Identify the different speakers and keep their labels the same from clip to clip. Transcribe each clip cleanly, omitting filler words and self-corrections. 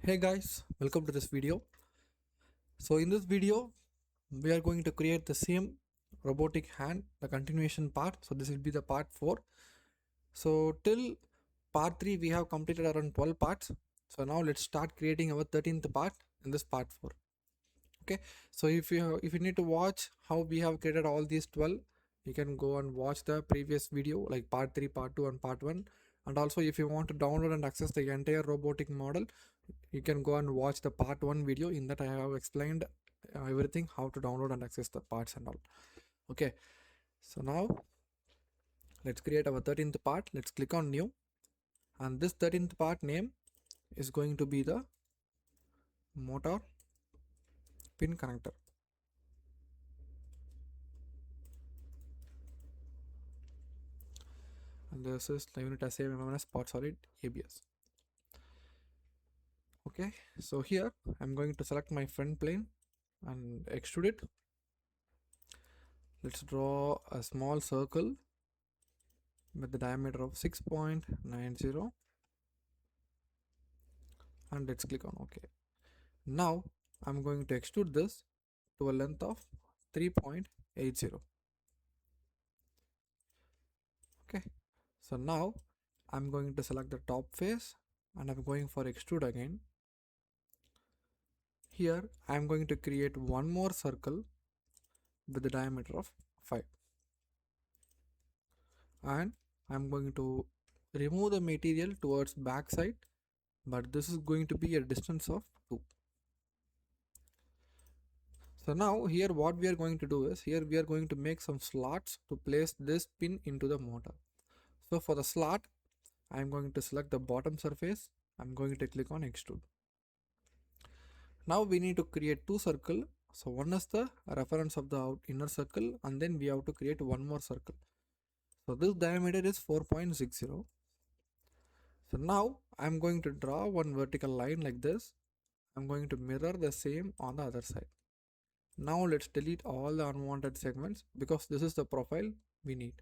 Speaker 1: Hey guys, welcome to this video. So in this video, we are going to create the same robotic hand, the continuation part. So this will be the part 4. So till part 3, we have completed around 12 parts. So now let's start creating our 13th part in this part 4. Okay. So if you need to watch how we have created all these 12, you can go and watch the previous video like part 3, part 2 and part 1. And also if you want to download and access the entire robotic model, you can go and watch the part 1 video. In that I have explained everything, how to download and access the parts and all. Okay, so now let's create our 13th part. Let's click on new, and this 13th part name is going to be the motor pin connector. And this is the unit assay MMS part solid ABS. Okay, so here I'm going to select my front plane and extrude it. Let's draw a small circle with the diameter of 6.90, and let's click on OK. Now I'm going to extrude this to a length of 3.80. Okay, so now I'm going to select the top face and I'm going for extrude again. Here I'm going to create one more circle with the diameter of 5, and I'm going to remove the material towards back side, but this is going to be a distance of 2. So now here what we are going to do is, here we are going to make some slots to place this pin into the motor. So for the slot, I'm going to select the bottom surface. I'm going to click on extrude. Now we need to create two circles. So one is the reference of the inner circle, and then we have to create one more circle. So this diameter is 4.60. So now I'm going to draw one vertical line like this. I'm going to mirror the same on the other side. Now let's delete all the unwanted segments because this is the profile we need.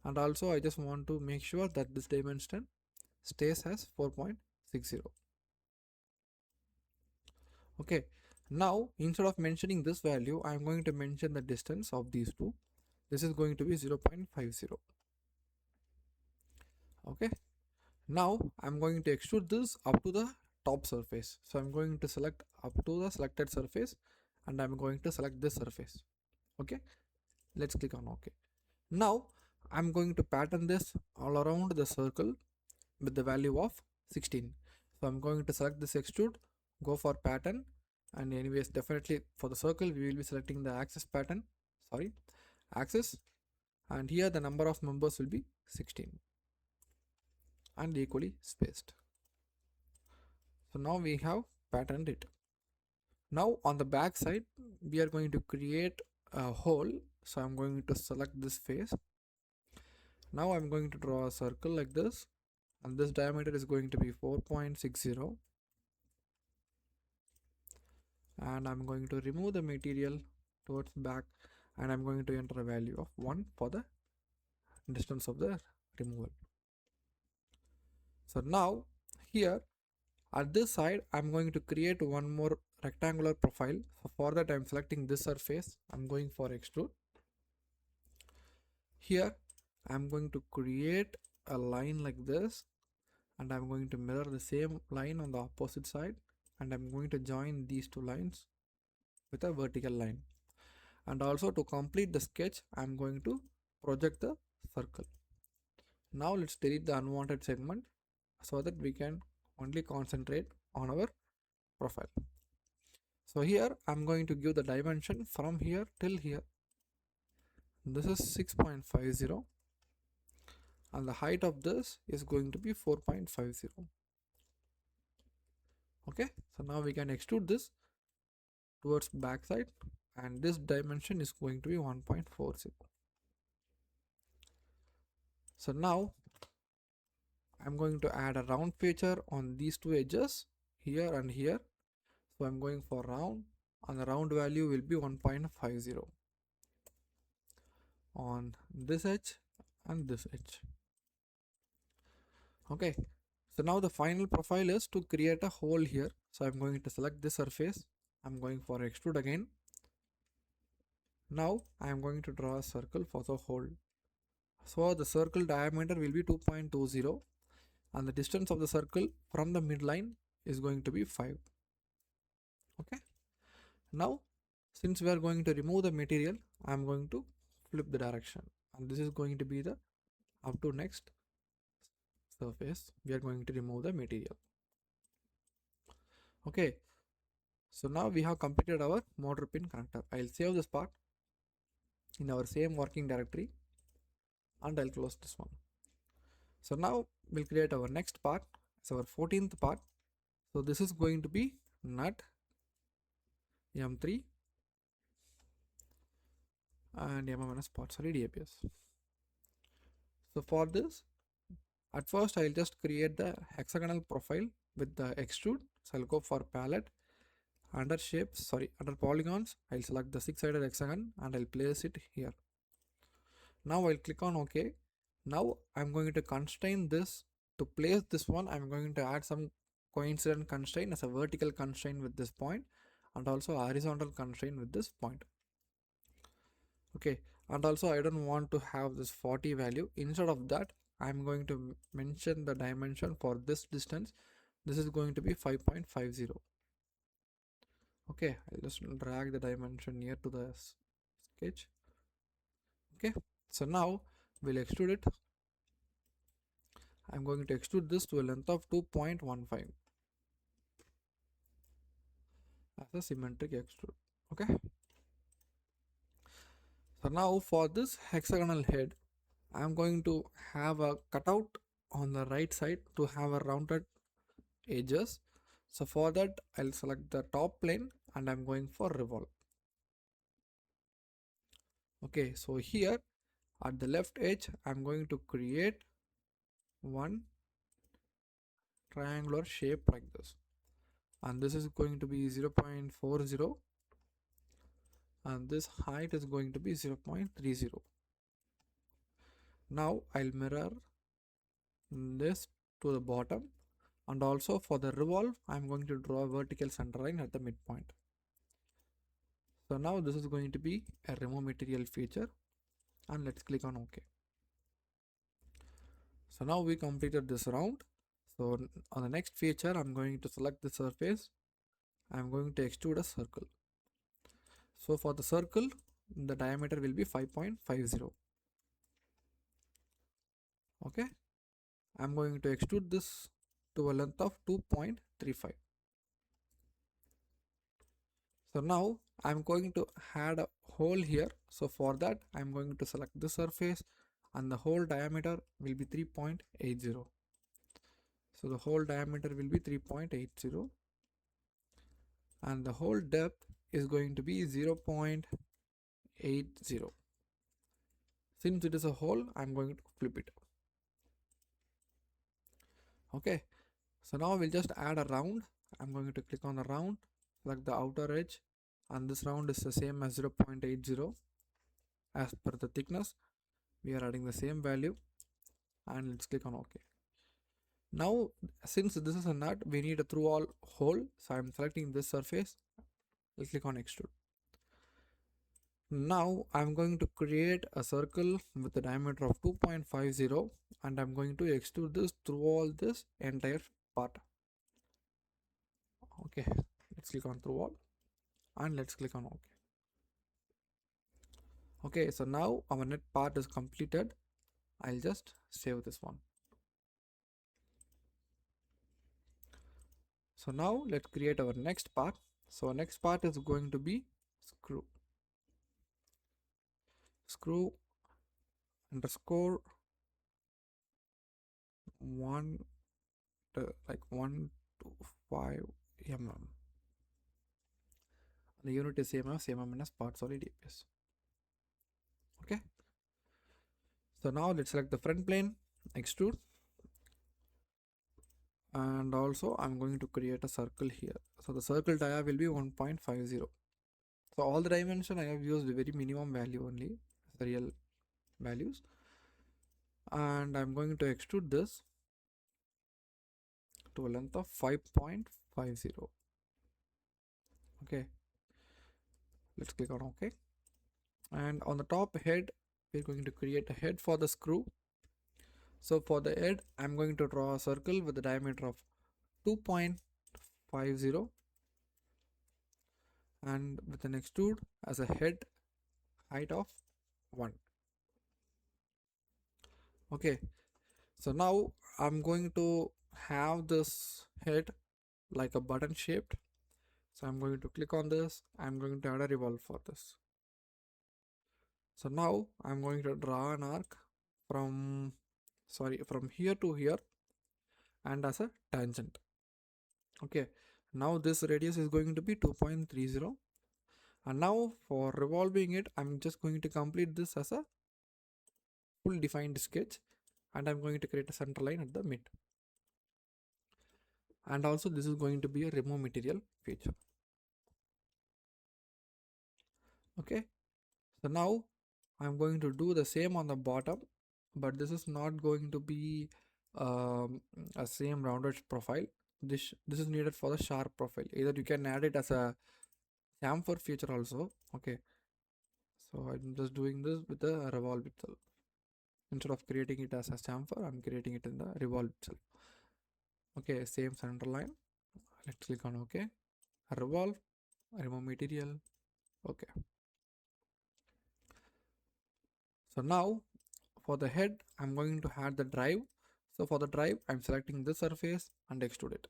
Speaker 1: And also I just want to make sure that this dimension stays as 4.60. Okay, now instead of mentioning this value, I am going to mention the distance of these two. This is going to be 0.50. Okay, now I'm going to extrude this up to the top surface. So I'm going to select up to the selected surface, and I'm going to select this surface. Okay, let's click on OK. Now I'm going to pattern this all around the circle with the value of 16. So I'm going to select this extrude, go for pattern, and anyways definitely for the circle we will be selecting the axis axis, and here the number of members will be 16 and equally spaced. So now we have patterned it. Now on the back side we are going to create a hole. So I'm going to select this face. Now I'm going to draw a circle like this, and this diameter is going to be 4.60, and I'm going to remove the material towards back, and I'm going to enter a value of 1 for the distance of the removal. So now here at this side I'm going to create one more rectangular profile. So for that I'm selecting this surface, I'm going for extrude. Here I'm going to create a line like this, and I'm going to mirror the same line on the opposite side, and I'm going to join these two lines with a vertical line. And also to complete the sketch I'm going to project the circle. Now let's delete the unwanted segment so that we can only concentrate on our profile. So here I'm going to give the dimension from here till here. This is 6.50, and the height of this is going to be 4.50. Okay, so now we can extrude this towards back side, and this dimension is going to be 1.40. So now I'm going to add a round feature on these two edges, here and here. So I'm going for round, and the round value will be 1.50 on this edge and this edge. Okay, So now the final profile is to create a hole here. So I'm going to select this surface. I'm going for extrude again. Now I'm going to draw a circle for the hole. So the circle diameter will be 2.20 and the distance of the circle from the midline is going to be 5. Okay. Now since we are going to remove the material, I am going to flip the direction and this is going to be the up to next surface. We are going to remove the material. Okay. So now we have completed our motor pin connector. I'll save this part in our same working directory and I'll close this one. So now we'll create our next part. It's our 14th part. So this is going to be nut M3 and MMNS part, sorry, DAPS. So for this, at first I'll just create the hexagonal profile with the extrude. So I'll go for palette, under shapes, under polygons, I'll select the 6-sided hexagon and I'll place it here. Now I'll click on OK. Now I'm going to constrain this. To place this one, I'm going to add some coincident constraint as a vertical constraint with this point and also horizontal constraint with this point. Okay, and also I don't want to have this 40 value. Instead of that, I'm going to mention the dimension for this distance. This is going to be 5.50. Okay, I'll just drag the dimension near to the sketch. Okay, so now we'll extrude it. I'm going to extrude this to a length of 2.15 as a symmetric extrude. Okay, so now for this hexagonal head, I'm going to have a cutout on the right side to have a rounded edges. So for that, I'll select the top plane and I'm going for revolve. Okay, so here at the left edge, I'm going to create one triangular shape like this. And this is going to be 0.40 and this height is going to be 0.30. Now I'll mirror this to the bottom and also for the revolve, I'm going to draw a vertical center line at the midpoint. So now this is going to be a remove material feature and let's click on OK. So now we completed this round. So on the next feature, I'm going to select the surface. I'm going to extrude a circle. So for the circle, the diameter will be 5.50. Okay. I'm going to extrude this to a length of 2.35. So now I'm going to add a hole here. So for that, I'm going to select the surface and the hole diameter will be 3.80. So the hole diameter will be 3.80 and the hole depth is going to be 0.80. Since it is a hole, I'm going to flip it. Okay, so now we'll just add a round. I'm going to click on the round, select the outer edge, and this round is the same as 0.80 as per the thickness. We are adding the same value and let's click on OK. Now since this is a nut, we need a through all hole, so I'm selecting this surface. I'll click on extrude. Now I'm going to create a circle with a diameter of 2.50 and I'm going to extrude this through all this entire part. Okay, let's click on through all and let's click on OK. Okay, so now our net part is completed. I'll just save this one. So now let's create our next part. So our next part is going to be screw underscore 1 to 5 mm. The unit is same as part, sorry, DPS. Okay. So now let's select the front plane, extrude, and also I'm going to create a circle here. So the circle dia will be 1.50. So all the dimension I have used very minimum value only, the real values, and I'm going to extrude this to a length of 5.50. Okay, let's click on OK. And on the top head, we're going to create a head for the screw. So for the head, I'm going to draw a circle with a diameter of 2.50 and with an extrude as a head height of 1. Okay, so now I'm going to have this head like a button shaped. So I'm going to click on this. I'm going to add a revolve for this. So now I'm going to draw an arc from here to here and as a tangent. Okay, now this radius is going to be 2.30, and now for revolving it, I'm just going to complete this as a full defined sketch, and I'm going to create a center line at the mid. And also this is going to be a remove material feature. Okay, so now I'm going to do the same on the bottom, but this is not going to be a same rounded profile. This is needed for the sharp profile. Either you can add it as a chamfer feature also. Okay, so I'm just doing this with the revolve itself. Instead of creating it as a chamfer, I'm creating it in the revolve itself. Okay, same center line. Let's click on OK. Revolve, remove material. Okay. So now for the head, I'm going to add the drive. So for the drive, I'm selecting this surface and extrude it.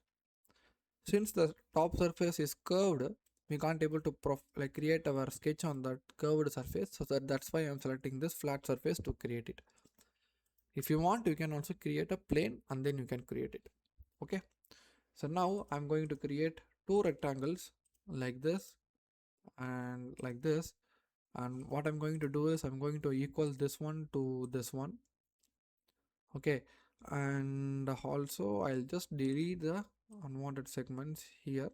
Speaker 1: Since the top surface is curved, we can't able to create our sketch on that curved surface. So that's why I'm selecting this flat surface to create it. If you want, you can also create a plane and then you can create it. Okay. So now I'm going to create two rectangles like this and like this. And what I'm going to do is I'm going to equal this one to this one. Okay, and also I'll just delete the unwanted segments here.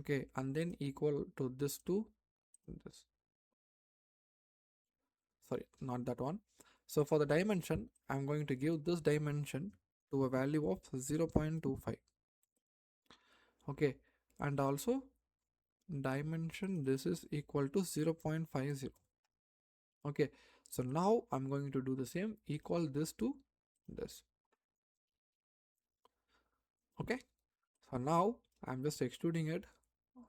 Speaker 1: Okay, and then equal to this to this. Sorry, not that one. So for the dimension, I'm going to give this dimension to a value of 0.25. Okay, and also dimension this is equal to 0.50. Okay, so now I'm going to do the same, equal this to this. Okay, so now I'm just extruding it,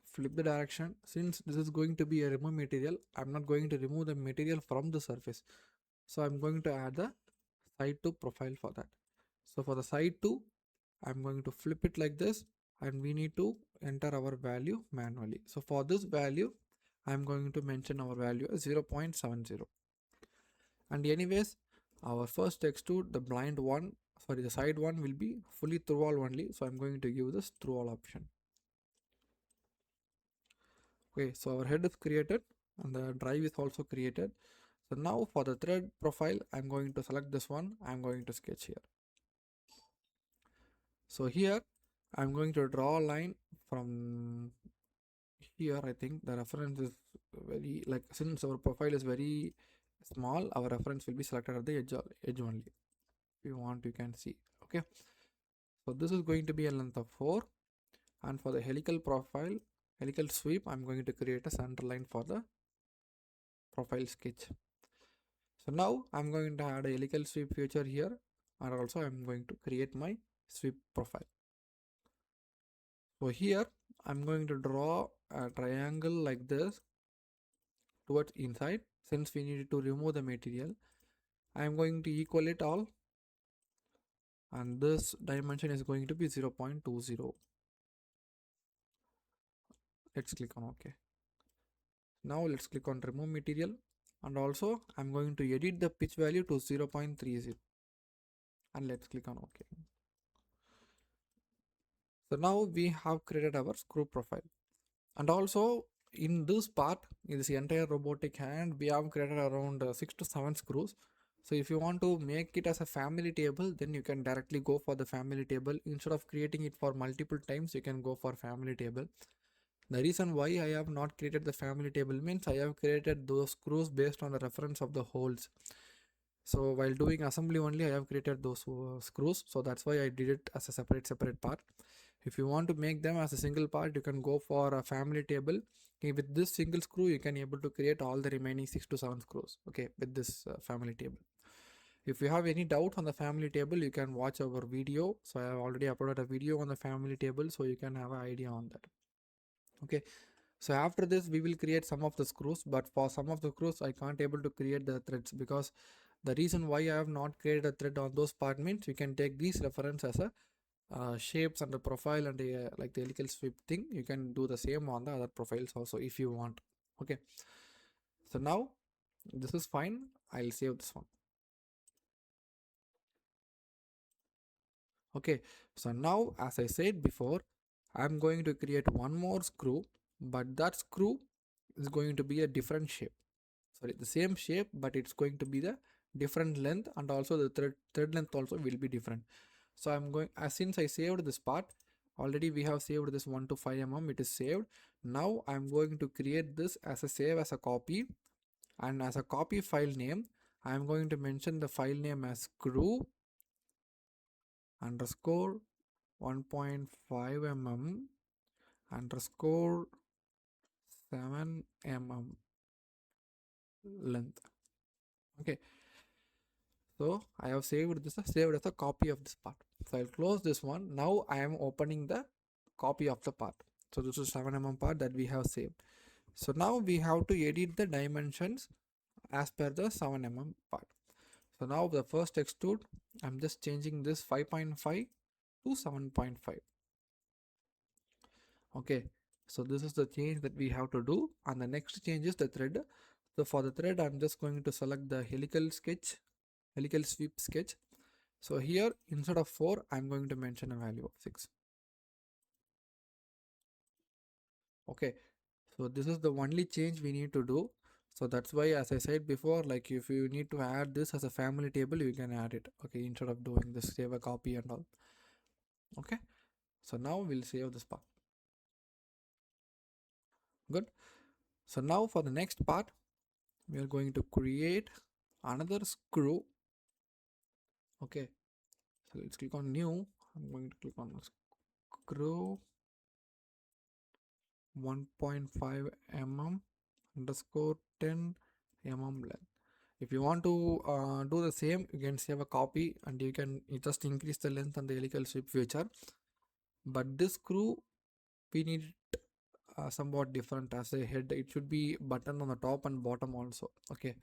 Speaker 1: flip the direction. Since this is going to be a remove material, I'm not going to remove the material from the surface, so I'm going to add the side to profile for that. So for the side 2, I'm going to flip it like this, and we need to enter our value manually. So for this value, I'm going to mention our value as 0.70. And anyways, our first extrude, the side one will be fully through all only. So I'm going to give this through all option. Okay, so our head is created and the drive is also created. So now for the thread profile, I'm going to select this one. I'm going to sketch here. So here I'm going to draw a line from here. I think the reference is very, like, since our profile is very small, our reference will be selected at the edge only. If you want, you can see. Okay, so this is going to be a length of 4, and for the helical sweep, I'm going to create a center line for the profile sketch. So now I'm going to add a helical sweep feature here, and also I'm going to create my sweep profile. So here I'm going to draw a triangle like this towards inside. Since we need to remove the material, I'm going to equal it all, and this dimension is going to be 0.20. Let's click on OK. Now let's click on remove material, and also I'm going to edit the pitch value to 0.30, and let's click on OK. So now we have created our screw profile, and also in this part, in this entire robotic hand, we have created around 6 to 7 screws. So if you want to make it as a family table, then you can directly go for the family table. Instead of creating it for multiple times, you can go for family table. The reason why I have not created the family table means I have created those screws based on the reference of the holes. So while doing assembly only, I have created those screws. So that's why I did it as a separate part. If you want to make them as a single part, you can go for a family table. Okay, with this single screw, you can able to create all the remaining 6 to 7 screws. Okay, with this family table. If you have any doubt on the family table, you can watch our video. So I have already uploaded a video on the family table, so you can have an idea on that. Okay, so after this we will create some of the screws, but for some of the screws I can't able to create the threads, because the reason why I have not created a thread on those part means you can take these reference as a shapes and the profile and like the helical sweep thing. You can do the same on the other profiles also if you want. Okay, so now this is fine. I'll save this one. Okay, so now as I said before, I'm going to create one more screw, but that screw is going to be a different shape. Sorry, the same shape, but it's going to be the different length, and also the thread length also will be different. So I'm going, as since I saved this part already, we have saved this 1 to 5 mm, it is saved. Now I'm going to create this as a save as a copy, and as a copy file name I'm going to mention the file name as screw underscore 1.5 mm underscore 7 mm length. Okay, so I have saved this saved as a copy of this part. So I'll close this one. Now I am opening the copy of the part. So this is 7 mm part that we have saved. So now we have to edit the dimensions as per the 7 mm part. So now the first extrude, I'm just changing this 5.5 to 7.5. Okay, so this is the change that we have to do, and the next change is the thread. So for the thread, I'm just going to select the helical sweep sketch. So here instead of 4, I'm going to mention a value of 6. Okay, so this is the only change we need to do. So that's why, as I said before, like if you need to add this as a family table, you can add it. Okay, instead of doing this save a copy and all. Okay, so now we'll save this part. Good. So now for the next part, we are going to create another screw. Okay, so let's click on new. I'm going to click on screw 1.5 mm underscore 10 mm length. If you want to do the same, you can save a copy and you can just increase the length and the helical sweep feature. But this screw, we need somewhat different as a head. It should be button on the top and bottom also. Okay,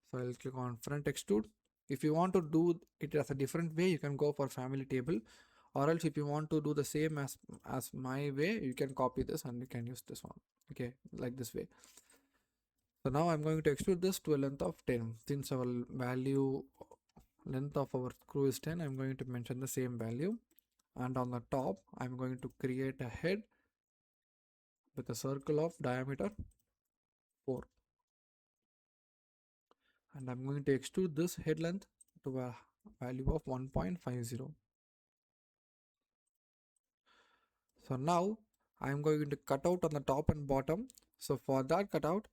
Speaker 1: so I'll click on front extrude. If you want to do it as a different way, you can go for family table, or else if you want to do the same as my way, you can copy this and you can use this one. Okay, like this way. So now I'm going to extrude this to a length of 10. Since our value length of our screw is 10, I'm going to mention the same value, and on the top I'm going to create a head with a circle of diameter 4, and I'm going to extrude this head length to a value of 1.50. So now I'm going to cut out on the top and bottom. So for that cutout,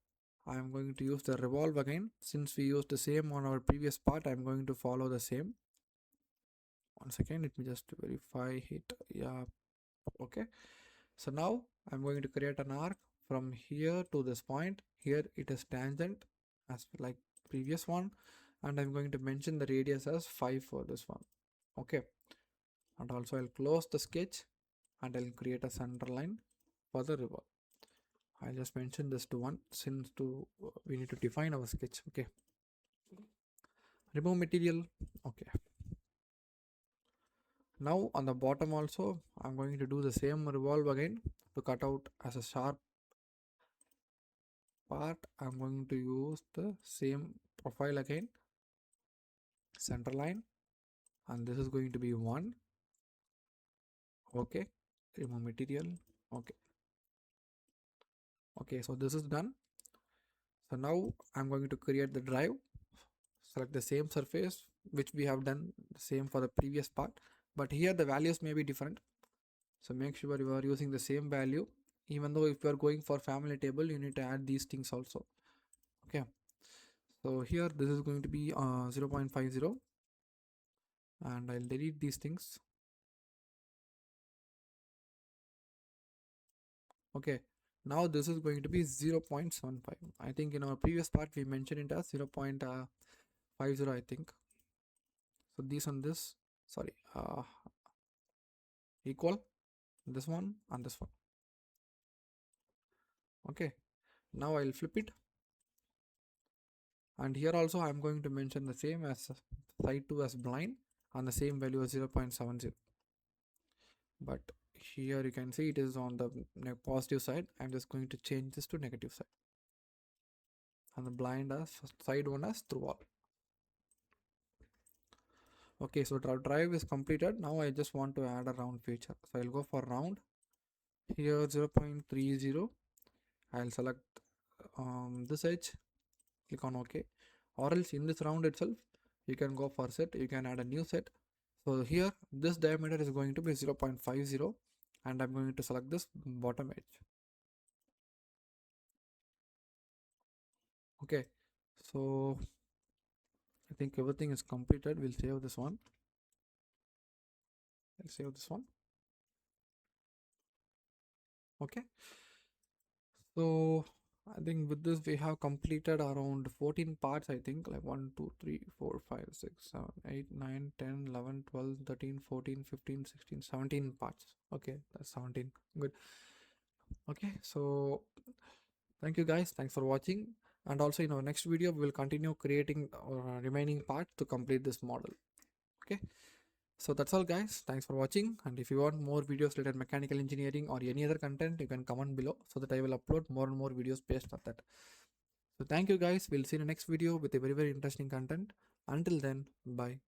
Speaker 1: I'm going to use the revolve again. Since we used the same on our previous part, I'm going to follow the same. Once again, let me just verify it. Yeah, okay. So now I'm going to create an arc from here to this point. Here it is tangent as like previous one, and I'm going to mention the radius as 5 for this one. Okay, and also I'll close the sketch and I'll create a center line for the revolve. I'll just mention this to 1 since we need to define our sketch. Okay, remove material. Okay, now on the bottom also I'm going to do the same revolve again. To cut out as a sharp part, I'm going to use the same profile again, center line, and this is going to be 1. Okay, remove material. Okay, okay, so this is done. So now I'm going to create the drive. Select the same surface which we have done the same for the previous part, but here the values may be different, so make sure you are using the same value. Even though if you are going for family table, you need to add these things also. Okay, So here this is going to be 0.50, and I'll delete these things. Okay, now this is going to be 0.75. I think in our previous part we mentioned it as 0.50, I think. So these and this, sorry, equal this one and this one. Okay, now I'll flip it, and here also I'm going to mention the same as side 2 as blind and the same value as 0.70. But here you can see it is on the positive side. I'm just going to change this to negative side, and the blind as side 1 as through all. Okay, so drive is completed. Now I just want to add a round feature, so I'll go for round. Here 0.30, I'll select this edge, click on OK, or else in this round itself you can go for set, you can add a new set. So here this diameter is going to be 0.50, and I'm going to select this bottom edge. Okay, so I think everything is completed. We'll save this one. I'll save this one. Okay, so I think with this we have completed around 14 parts. I think like 1 2 3 4 5 6 7 8 9 10 11 12 13 14 15 16 17 parts. Okay, that's 17. Good. Okay, so thank you guys, thanks for watching, and also in our next video we will continue creating remaining parts to complete this model. Okay, so that's all guys, thanks for watching, and if you want more videos related mechanical engineering or any other content, you can comment below so that I will upload more and more videos based on that. So thank you guys, we'll see you in the next video with a very interesting content. Until then, bye.